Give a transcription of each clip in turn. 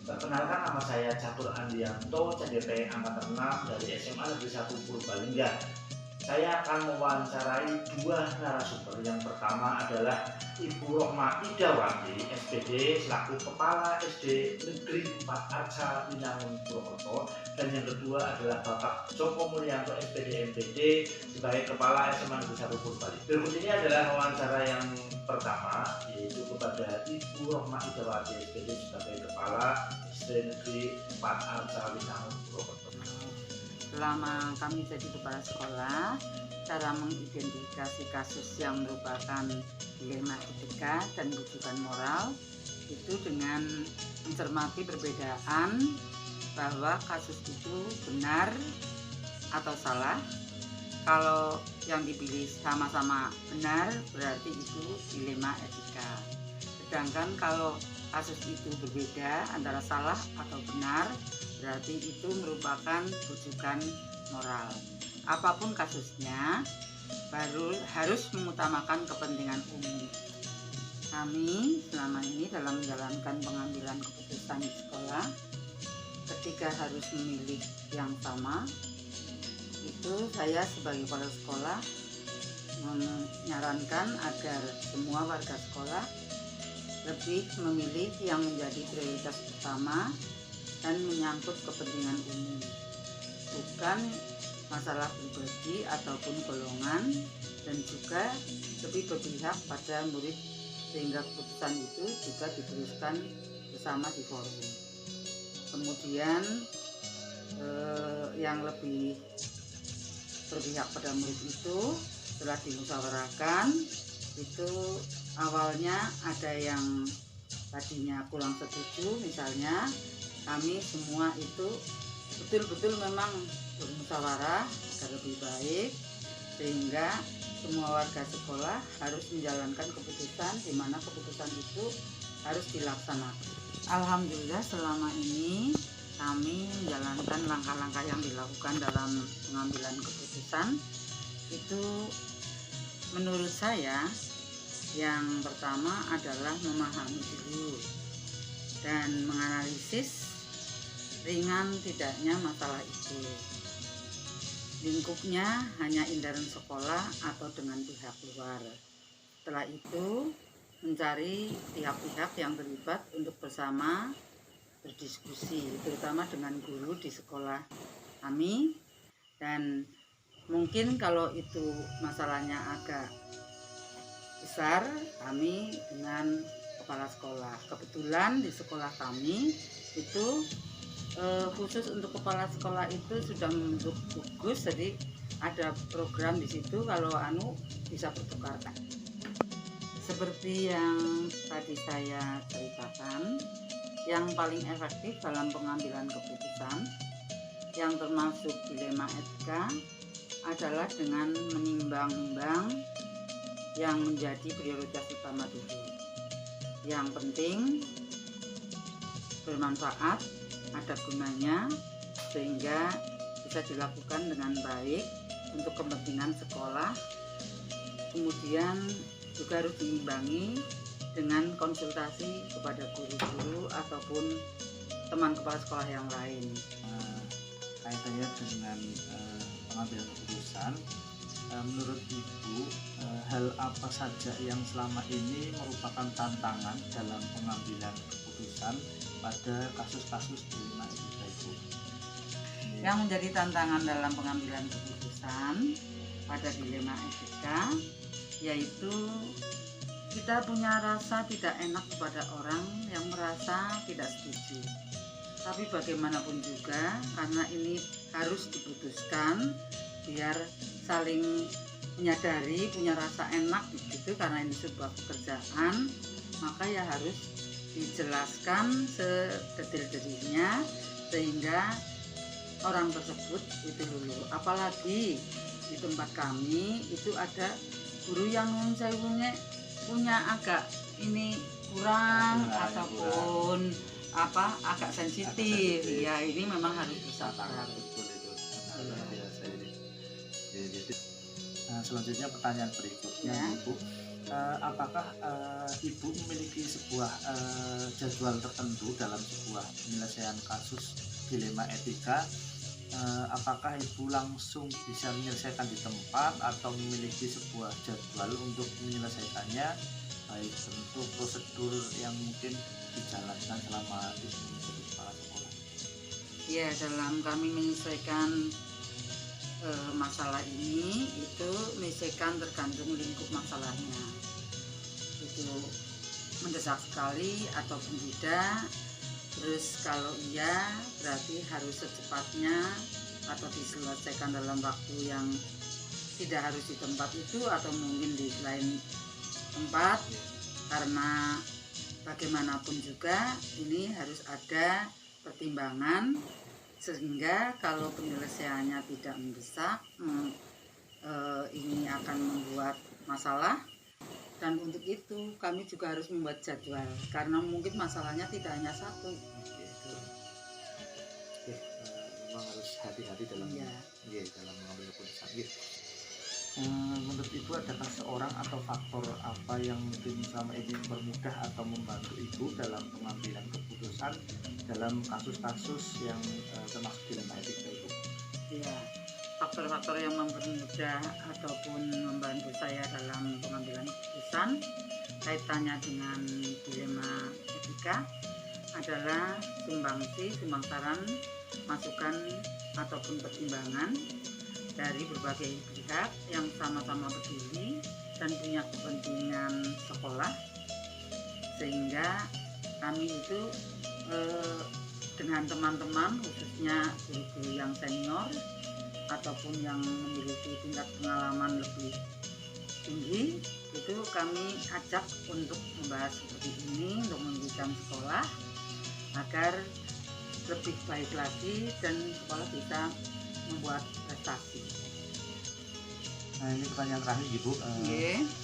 Perkenalkan, nama saya Catur Andianto, CDP Angkatan 6 dari SMA Negeri 1 Purbalingga. Saya akan mewawancarai dua narasumber. Yang pertama adalah Ibu Rohma Idawati, SPD, selaku Kepala SD Negeri 4 Arca Winangun Purwokerto, dan yang kedua adalah Bapak Joko Mulyanto, SPD MPD, sebagai Kepala SMA Negeri 1 Purbalingga. Berikut ini adalah wawancara yang pertama, yaitu kepada Ibu Rohma Idawati, SPD, sebagai Kepala SD Negeri 4 Arca Winangun Purwokerto. Selama kami jadi kepala sekolah, cara mengidentifikasi kasus yang merupakan dilema etika dan rujukan moral itu dengan mencermati perbedaan bahwa kasus itu benar atau salah. Kalau yang dipilih sama-sama benar, berarti itu dilema etika. Sedangkan kalau kasus itu berbeda antara salah atau benar, berarti itu merupakan rujukan moral. Apapun kasusnya, baru harus mengutamakan kepentingan umum. Kami selama ini dalam menjalankan pengambilan keputusan di sekolah, ketika harus memilih yang sama, itu saya sebagai kepala sekolah menyarankan agar semua warga sekolah lebih memilih yang menjadi prioritas utama dan menyangkut kepentingan umum, bukan masalah pribadi ataupun golongan, dan juga lebih berpihak pada murid sehingga keputusan itu juga diteruskan bersama di forum. Kemudian yang lebih berpihak pada murid itu setelah dimusyawarahkan, itu awalnya ada yang tadinya kurang setuju, misalnya kami semua itu betul-betul memang bermusyawarah agar lebih baik, sehingga semua warga sekolah harus menjalankan keputusan, di mana keputusan itu harus dilaksanakan. Alhamdulillah selama ini kami menjalankan langkah-langkah yang dilakukan dalam pengambilan keputusan. Itu menurut saya yang pertama adalah memahami dulu dan menganalisis ringan tidaknya masalah itu, lingkupnya hanya intern sekolah atau dengan pihak luar. Setelah itu mencari pihak-pihak yang terlibat untuk bersama berdiskusi, terutama dengan guru di sekolah kami. Dan mungkin kalau itu masalahnya agak besar, kami dengan kepala sekolah. Kebetulan di sekolah kami itu khusus untuk kepala sekolah itu sudah membentuk gugus, jadi ada program di situ kalau bisa bertukarkan. Seperti yang tadi saya ceritakan, yang paling efektif dalam pengambilan keputusan yang termasuk dilema etika adalah dengan menimbang-nimbang yang menjadi prioritas utama dulu. Yang penting bermanfaat, ada gunanya, sehingga bisa dilakukan dengan baik untuk kepentingan sekolah. Kemudian juga harus diimbangi dengan konsultasi kepada guru-guru ataupun teman kepala sekolah yang lain. Kaitannya dengan pengambilan keputusan, menurut Ibu, hal apa saja yang selama ini merupakan tantangan dalam pengambilan keputusan pada kasus-kasus dilema etika itu? Yang menjadi tantangan dalam pengambilan keputusan pada dilema etika yaitu kita punya rasa tidak enak kepada orang yang merasa tidak setuju. Tapi bagaimanapun juga, karena ini harus diputuskan biar saling menyadari, punya rasa enak begitu, karena ini sebuah pekerjaan, maka ya harus dijelaskan sedetil-detilnya sehingga orang tersebut itu dulu. Apalagi di tempat kami itu ada guru yang punya agak ini kurang ataupun agak sensitif. Ya ini memang harus disabar. Betul itu. Biasa ini. Jadi, selanjutnya pertanyaan berikutnya, Ibu. apakah Ibu memiliki sebuah jadwal tertentu dalam sebuah penyelesaian kasus dilema etika? Apakah Ibu langsung bisa menyelesaikan di tempat atau memiliki sebuah jadwal untuk menyelesaikannya, baik bentuk prosedur yang mungkin dijalankan selama Ibu menjadi kepala sekolah? Ya, dalam kami menyelesaikan masalah ini itu menyelesaikan tergantung lingkup masalahnya, itu mendesak sekali ataupun tidak. Terus kalau iya berarti harus secepatnya atau diselesaikan dalam waktu yang tidak harus di tempat itu atau mungkin di lain tempat, karena bagaimanapun juga ini harus ada pertimbangan sehingga kalau penyelesaiannya tidak mendesak ini akan membuat masalah. Dan untuk itu kami juga harus membuat jadwal karena mungkin masalahnya tidak hanya satu. Memang harus hati-hati dalam dalam mengambil keputusan. Menurut Ibu, adakah seorang atau faktor apa yang mungkin selama ini mempermudah atau membantu Ibu dalam pengambilan keputusan dalam kasus-kasus yang termasuk dilema etika itu? Ya, faktor-faktor yang mempermudah ataupun membantu saya dalam pengambilan keputusan kaitannya dengan dilema etika adalah sumbang saran, masukan ataupun pertimbangan dari berbagai pihak yang sama-sama peduli dan punya kepentingan sekolah, sehingga kami itu dengan teman-teman khususnya guru-guru yang senior ataupun yang memiliki tingkat pengalaman lebih tinggi itu kami ajak untuk membahas seperti ini untuk mendidikan sekolah agar lebih baik lagi dan sekolah bisa membuat prestasi. Nah, ini pertanyaan terakhir Ibu.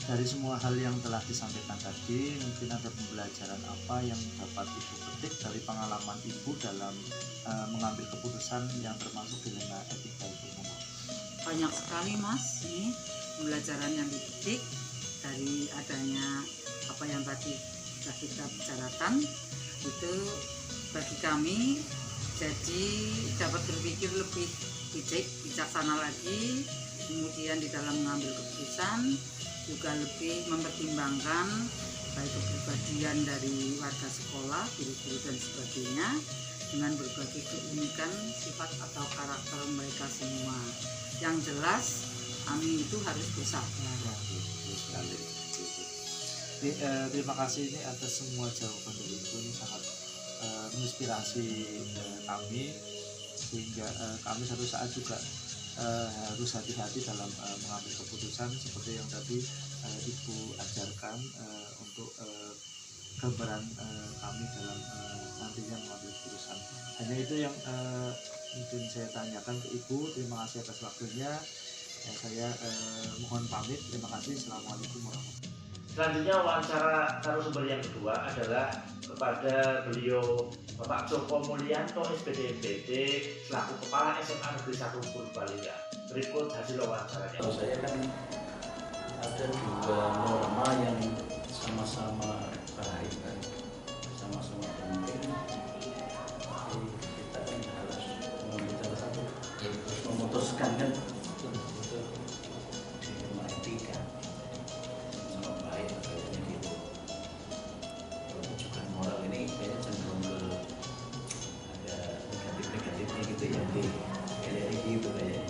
Dari semua hal yang telah disampaikan tadi, mungkin ada pembelajaran apa yang dapat Ibu petik dari pengalaman Ibu dalam mengambil keputusan yang termasuk dilema etika itu? Banyak sekali Mas, ini pembelajaran yang dipetik dari adanya apa yang tadi sudah kita bicarakan itu bagi kami, jadi dapat berpikir lebih bijaksana lagi, kemudian di dalam mengambil keputusan juga lebih mempertimbangkan baik kepribadian dari warga sekolah, guru-guru dan sebagainya dengan berbagai keunikan sifat atau karakter mereka semua. Yang jelas kami itu harus bersabar. Terima kasih ini atas semua jawaban dari Ibu, ini sangat menginspirasi kami, sehingga kami satu saat juga harus hati-hati dalam mengambil keputusan seperti yang tadi Ibu ajarkan untuk gambaran kami dalam nantinya mengambil keputusan. Hanya itu yang mungkin saya tanyakan ke Ibu. Terima kasih atas waktunya. Saya mohon pamit. Terima kasih. Assalamualaikum warahmatullahi wabarakatuh. Selanjutnya wawancara narasumber yang kedua adalah kepada beliau Bapak Joko Mulyanto SPDMPD selaku Kepala SMA Negeri 1 Purbalingga. Berikut hasil wawancaranya. Saya kan ada dua norma yang sama-sama baik, kan? Sama-sama penting. Jadi kita kan harus mengambil salah satu, harus memutuskan kan untuk dilema etika. Sama baik kayaknya gitu. Rujukan moral ini kayaknya cenderung ke ada negatif-negatifnya gitu ya, kayak gitu kayaknya.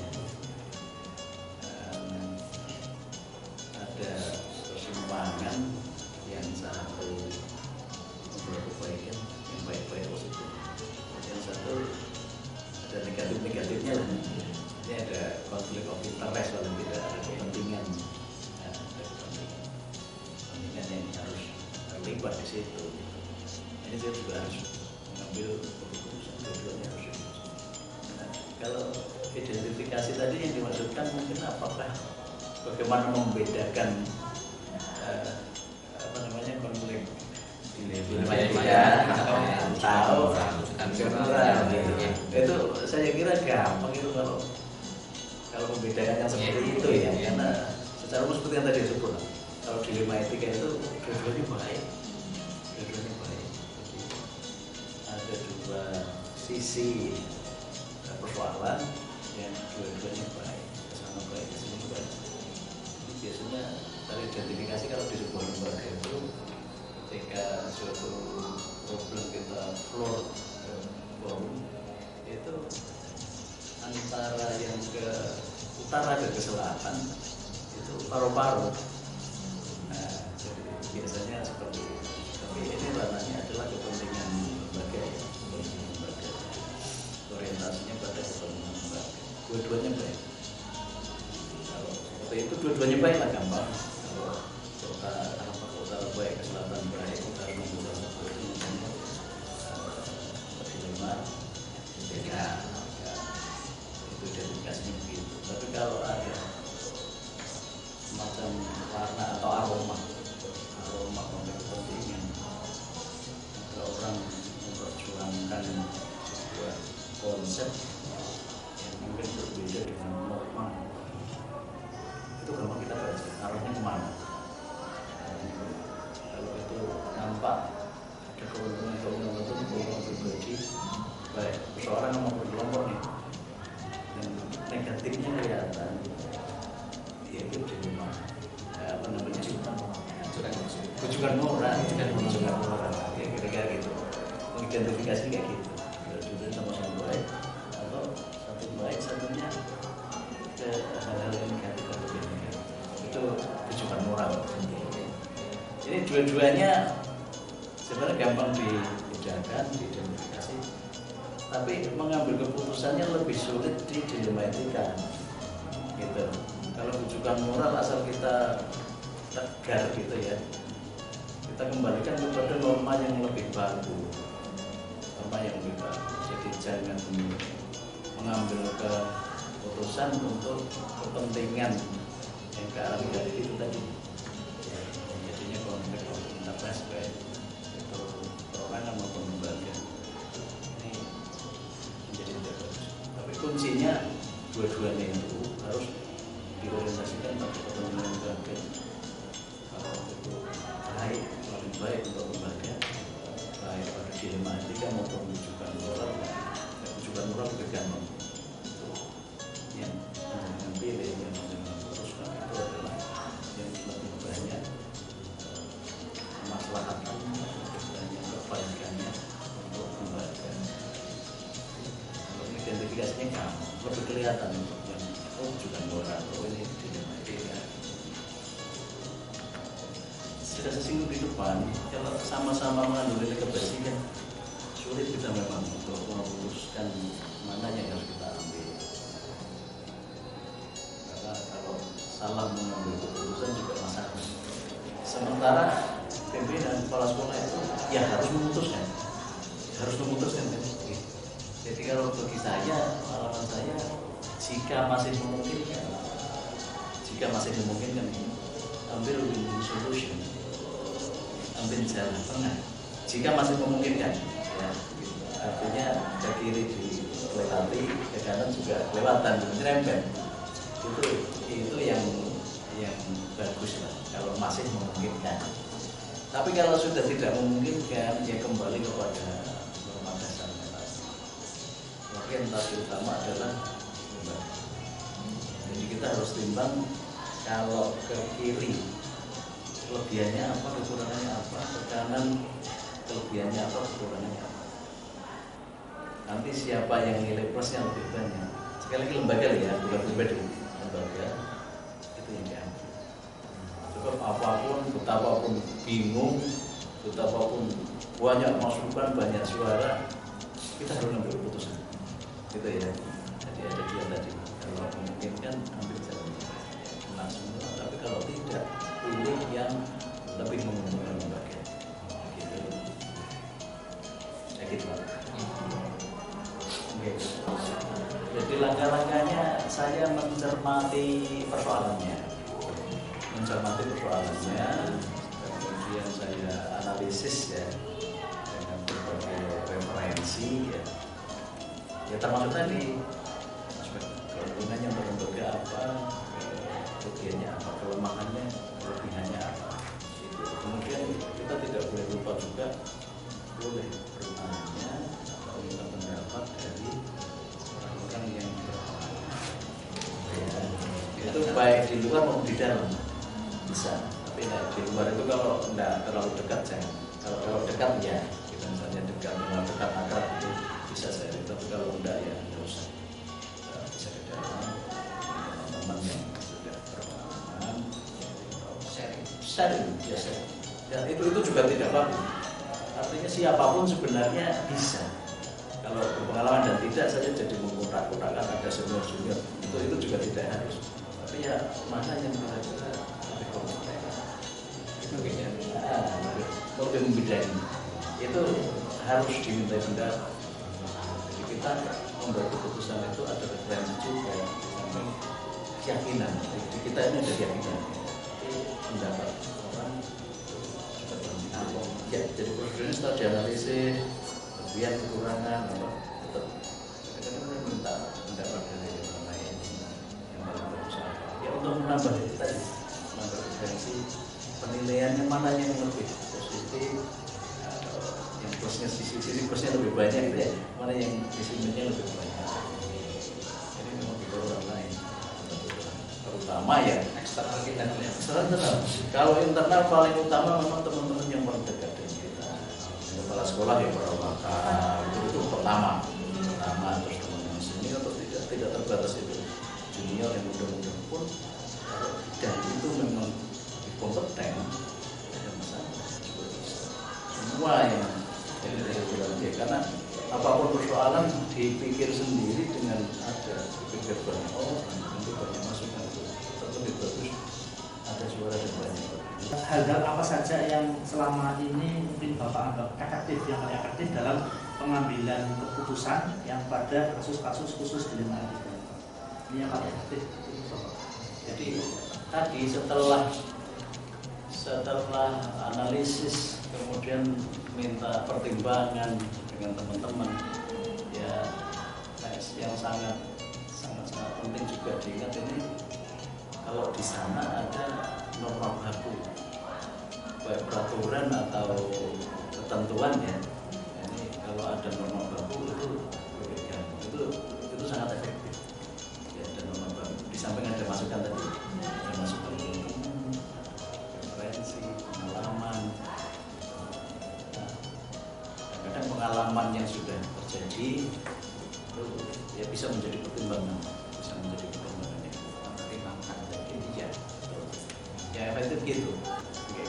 Ada kesimpangan yang satu membuat kebaikan, yang baik-baik positif, yang satu ada negatif-negatifnya lah. Ini ada konflik of interest kalau tidak ada kepentingan, ada kepentingan yang harus terlibat di situ. Ini saya juga harus mengambil keputusan, dua-duanya harus. Nah, kalau identifikasi tadi yang dimaksudkan mungkin apakah bagaimana membedakan konflik dilema etika atau general gitu. Itu saya kira gampang itu kalau membedakannya seperti itu ya, karena secara umum seperti yang tadi disebut kalau dilema etika itu dua-duanya baik. Dua-duanya baik. Jadi ada dua sisi persoalan yang dua-duanya baik, sama baik, sama baik. Jadi biasanya teridentifikasi kalau di sebuah lembaga itu ketika suatu problem kita floor forum itu antara yang ke utara dan ke selatan itu paru-paru. Nah, jadi biasanya seperti itu. Tapi ini ranahnya adalah kepentingan lembaga, orientasinya pada kepentingan lembaga. Dua-duanya baik. Kalau seperti itu dua-duanya baik lah gampang. Kalau utara baik, ke selatan baik, utara dilema, ya itu identifikasinya begitu. Tapi kalau ada semacam warna atau aroma konflik kepentingan, ada orang memperjuangkan sebuah konsep yang mungkin berbeda dengan norma, itu gampang kita baca arahnya kemana. Kalau itu nampak ada keuntungan pribadi, baik perseorangan maupun kelompok nih, dan negatifnya kelihatan, ya itu jadi apa namanya kunjungan moral, ya kira-kira gitu. Mengidentifikasi kayak gitu. Dua-duanya sama-sama baik, atau satu baik, satunya ke hal-hal yang negatif atau negatif. Itu kunjungan moral. Jadi dua-duanya sebenarnya gampang dibedakan, diidentifikasi, tapi mengambil keputusannya lebih sulit di dilema etika. Gitu. Kalau rujukan moral asal kita tegar gitu ya, kita kembalikan kepada norma yang lebih bagus, Jadi jangan mengambil keputusan untuk kepentingan yang ke arah negatif itu tadi. Jadinya konflik interest baik itu perorangan maupun lembaga. Ini menjadi tidak bagus. Tapi kuncinya dua-duanya itu harus diorientasikan pada kepentingan lembaga. Kalau itu baik, lebih baik untuk lembaga, baik pada dilema etika maupun rujukan moral. Rujukan moral bergantung itu yang menentukan pilih, yang menentukan putuskan itu adalah yang lebih banyak kemaslahatan, lebih banyak kebaikannya untuk lembaga. Kalau identifikasinya gampang, lebih kelihatan untuk yang rujukan moral, ini dilema etika. Sudah sesinggung di depan, kalau sama-sama mengandung nilai kebajikan, sulit kita memang untuk memutuskan mana yang harus kita ambil. Karena kalau salah mengambil keputusan juga masalah. Sementara pimpinan kepala sekolah itu ya harus memutuskan kan. Jadi kalau bagi saya, pengalaman saya, jika masih memungkinkan, ambil win-win solution, ambil jalan tengah. Jika masih memungkinkan, ya, artinya ke kiri dilewati, ke kanan juga kelewatan, nyerempet. Itu yang bagus lah, kalau masih memungkinkan. Tapi kalau sudah tidak memungkinkan, ya kembali kepada norma dasarnya tadi. Orientasi utama adalah lembaga. Jadi kita harus timbang kalau ke kiri kelebihannya apa, kekurangannya apa, ke kanan kelebihannya apa, kekurangannya apa. Nanti siapa yang nilai plusnya lebih banyak. Sekali lagi lembaga ya, bukan pribadi. Lembaga itu yang diambil. Sebab apapun, betapapun bingung, betapapun banyak masukan, banyak suara, kita harus ambil keputusan. Gitu ya. Jadi ada dua tadi. Kalau memungkinkan ambil jalan langsung. Tapi kalau tidak, pilih yang lebih menguntungkan lembaga. Gitu. Ya gitu Pak. Oke. Jadi langkah-langkahnya saya mencermati persoalannya, kemudian saya analisis ya dengan berbagai referensi ya termasuk tadi aspek keuntungannya untuk lembaga apa, kerugiannya apa, kelemahannya, kelebihannya apa. kita tidak boleh lupa juga boleh bertanya atau minta pendapat dari orang-orang yang ya, itu baik di luar maupun di dalam bisa, tapi nah, di luar itu kalau tidak terlalu dekat jangan. Kalau dekat ya, kita misalnya dekat akrab itu bisa saya, tapi kalau enggak ya tidak usah. Bisa ke dalam teman yang sudah berpengalaman, sharing biasa. Dan itu juga tidak apa-apa. Artinya siapapun sebenarnya bisa. Kalau berpengalaman dan tidak saja jadi mengkotak-kotakan ada senior-junior, itu juga tidak harus. Tapi ya mana yang kira-kira lebih kompeten, itu kayaknya lebih membidain. Itu harus diminta pendapat. Jadi kita membuat keputusan itu ada referensi juga, sampai keyakinan. Jadi kita ini ada keyakinan. Tapi pendapat orang juga penting. Ya, jadi prosedurnya setelah dianalisis, kemudian kekurangan, tetap kita minta pendapat dari orang lain yang paling bagus apa. Ya untuk menambah itu tadi, menambah referensi penilaiannya mana yang lebih positif, atau yang plusnya sisi plusnya lebih banyak gitu ya, mana yang sisi minusnya lebih banyak. Ini memang di orang lain, terutama ya eksternal kita. Eksternal. Kalau internal paling utama memang teman-teman yang terdekat dengan kita. Kepala sekolah ya perwakilan itu pertama terus teman-teman senior atau tidak terbatas itu junior yang muda-muda pun dan itu memang kompeten ada masalah semua yang bilang dia karena apapun persoalan dipikir sendiri dengan ada dipikir banyak orang nanti banyak masukan itu lebih bagus ada suara dan banyak. Hal-hal apa saja yang selama ini mungkin Bapak anggap efektif, yang paling efektif dalam pengambilan keputusan yang pada kasus-kasus khusus di lingkungan kita? Ini yang paling efektif. Jadi tadi setelah analisis kemudian minta pertimbangan dengan teman-teman ya yang sangat penting juga diingat ini kalau di sana ada norma baku baik peraturan atau ketentuan ya. Ini kalau ada norma baku itu sangat efektif ya, ada norma baku di samping ada masukan tadi, ada masukan referensi pengalaman. Nah, kadang pengalaman yang sudah terjadi itu ya bisa menjadi pertimbangan ya efektif gitu. Oke.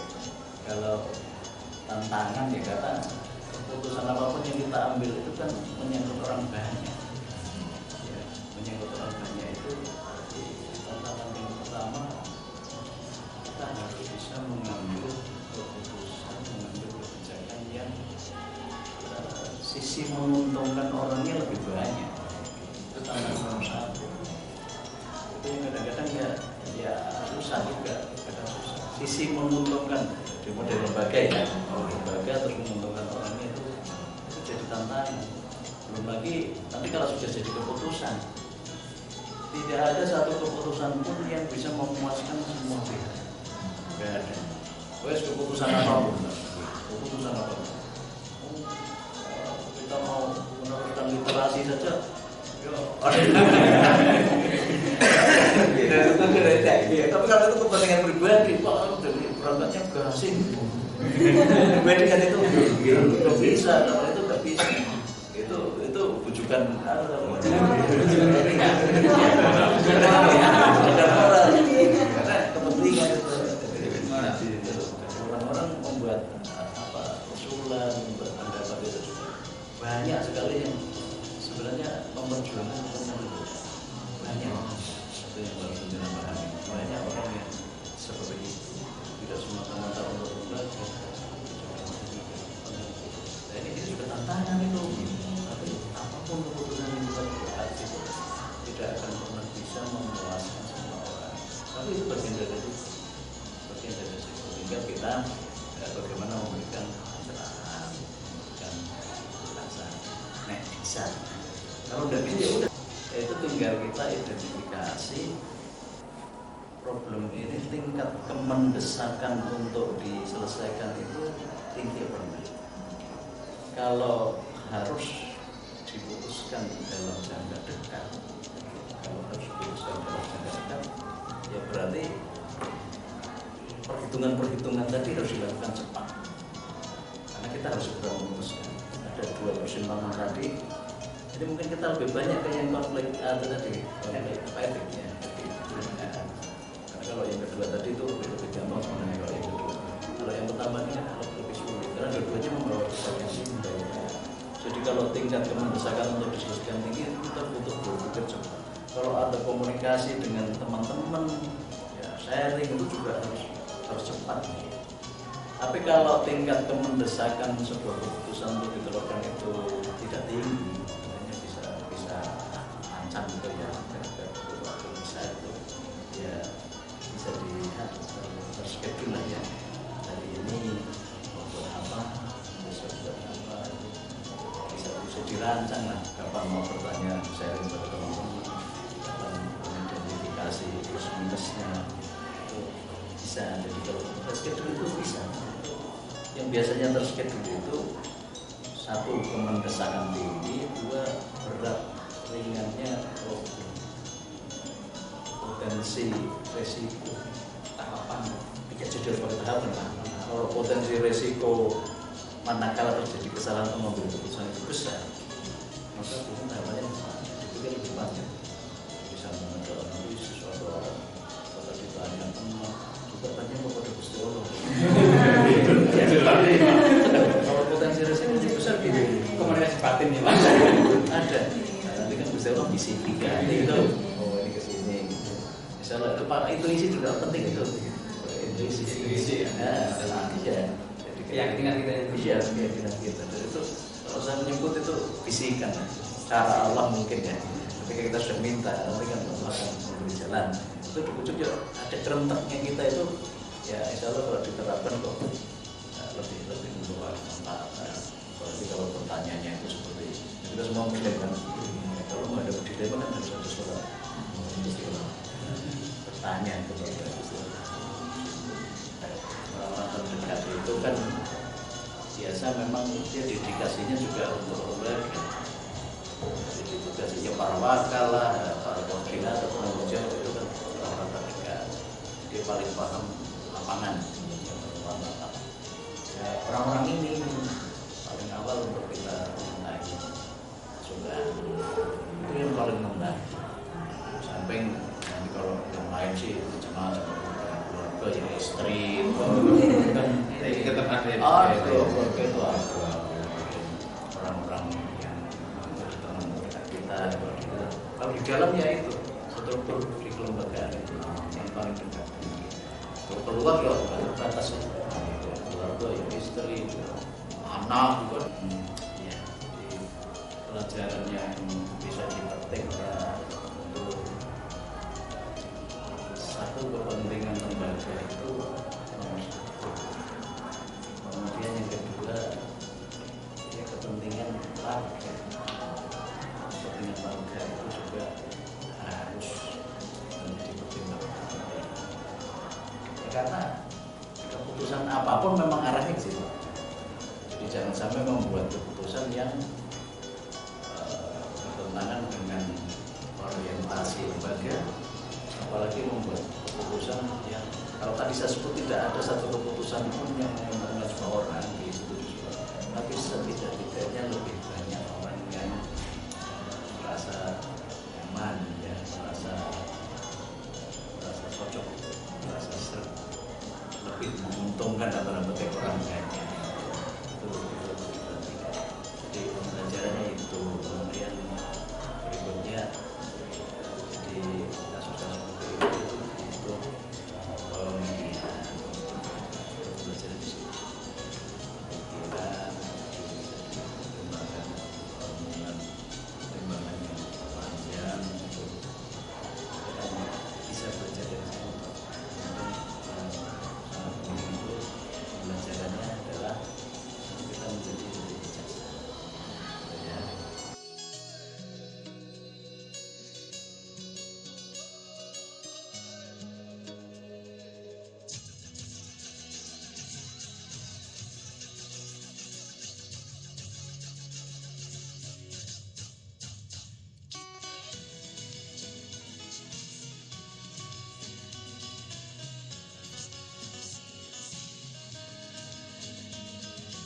Kalau tantangan ya kata keputusan apapun yang kita ambil itu kan menyangkut orang banyak ya, menyangkut orang banyak itu tantangan yang pertama kita harus bisa mengambil keputusan, mengambil kebijakan yang sisi menguntungkan orangnya lebih banyak. Itu tantangan nomor satu. Itu yang kadang-kadang ya susah juga. Sisi menguntungkan di model lembaga ya, lembaga terus menguntungkan orangnya itu jadi tantangan. Belum lagi nanti kalau sudah jadi keputusan, tidak ada satu keputusan pun yang bisa memuaskan semua pihak. Tidak ada. Wes keputusan apapun, kita mau meneruskan literasi saja, tapi kalau itu kepentingan pribadi, Pak, dari berangkatnya gasing. Pribadi kan itu nggak bisa, kalau itu nggak bisa. Itu bujukan karena kepentingan itu. Orang-orang membuat usulan, membuat pendapat itu banyak sekali yang sebenarnya memperjuangkan kepentingan itu banyak. Itu yang harus kita pahami. Banyak orang yang seperti itu, tidak semata-mata untuk lembaga. Nah, ini juga tantangan itu. Tapi apapun keputusan yang kita buat itu tidak akan pernah bisa memuaskan semua orang. Tapi itu bagian dari itu. Sehingga kita bagaimana memberikan pencerahan, memberikan penjelasan. Nah, bisa. Kalau udah bisa ya udah. Itu tinggal kita identifikasi problem ini tingkat kemendesakan untuk diselesaikan itu tinggi apa enggak? Kalau harus diputuskan dalam jangka dekat, ya berarti perhitungan tadi harus dilakukan cepat, karena kita harus segera memutuskan. Ada dua persimpangan tadi, jadi mungkin kita lebih banyak ke yang konflik tadi, konflik etiknya. Karena kalau yang kedua tadi itu lebih gampang sebenarnya kalau yang kedua. Kalau yang pertama ini kan lebih sulit, karena dua-duanya membawa kesaksian. Jadi kalau tingkat kemendesakan untuk diskusikan tinggi, kita butuh berpikir cepat. Kalau ada komunikasi dengan teman-teman, ya sharing itu juga harus cepat. Tapi kalau tingkat kemendesakan sebuah keputusan untuk diterapkan itu tidak tinggi, makanya bisa ancam gitu ya, bisa itu ya bisa dilihat terschedule lah ya. Hari ini untuk apa, besok buat apa, bisa dirancang lah. Kapan mau bertanya, sharing pada teman-teman, kapan mengidentifikasi plus minusnya itu bisa. Jadi kalau terschedule itu bisa. Yang biasanya terschedule itu satu, kemendesakan tinggi, dua, berat ringannya potensi resiko tahapan, tidak jadi sebagai tahapan lah. Kalau potensi resiko manakala terjadi kesalahan pengambil keputusan itu besar, maka mungkin tahapannya dipikir lebih panjang. Bisa mengenai sesuatu atau ditanya teman, juga tanya kepada Gusti Allah. Kalau potensi resikonya besar gitu, komunikasi batin ya Mas. ada. Nanti kan Gusti Allah bisikan itu, oh ini kesini. Misalnya itu isi juga penting itu. Intuisi ya. Nah, iya. Keyakinan kita itu. Iya, keyakinan kita. Dan itu kalau saya menyebut itu bisikan. Cara Allah mungkin ya. Ketika kita sudah minta, nanti kan Allah akan memberi jalan. Itu ujung ada kerentaknya kita itu. Ya, insya Allah kalau diterapkan kok lebih membawa manfaat. Apalagi kalau pertanyaannya itu seperti kita semua muslim kan. Kalau mau ada dilema kan harus ada surat. Bertanya kepada orang-orang terdekat itu kan biasa memang dia dedikasinya juga untuk Allah. Jadi dedikasinya para wakil lah, para koordinator, penanggung jawab itu kan orang-orang terdekat. Dia paling paham lapangan. Ya, orang-orang ini paling awal untuk kita mengenai masukan itu yang paling membantu. Samping nanti kalau yang lain sih macam-macam, keluarga ya istri, kan Tetap ada. itu keluarga itu ada orang-orang yang teman dekat kita. Kalau di dalamnya itu struktur di kelembagaan itu yang paling dekat. Kalau keluar ya batas keluarga ya istri, anak juga. Ya, jadi pelajaran yang bisa dipetik ya untuk satu, kepentingan lembaga itu nomor satu. Kemudian yang kedua ya kepentingan warga. Kepentingan warga itu juga harus dipertimbangkan. Ya, karena keputusan apapun memang arahnya ke situ. Jadi jangan sampai membuat keputusan yang bertentangan dengan orientasi lembaga, apalagi membuat keputusan yang kalau tadi saya sebut tidak ada satu keputusan pun yang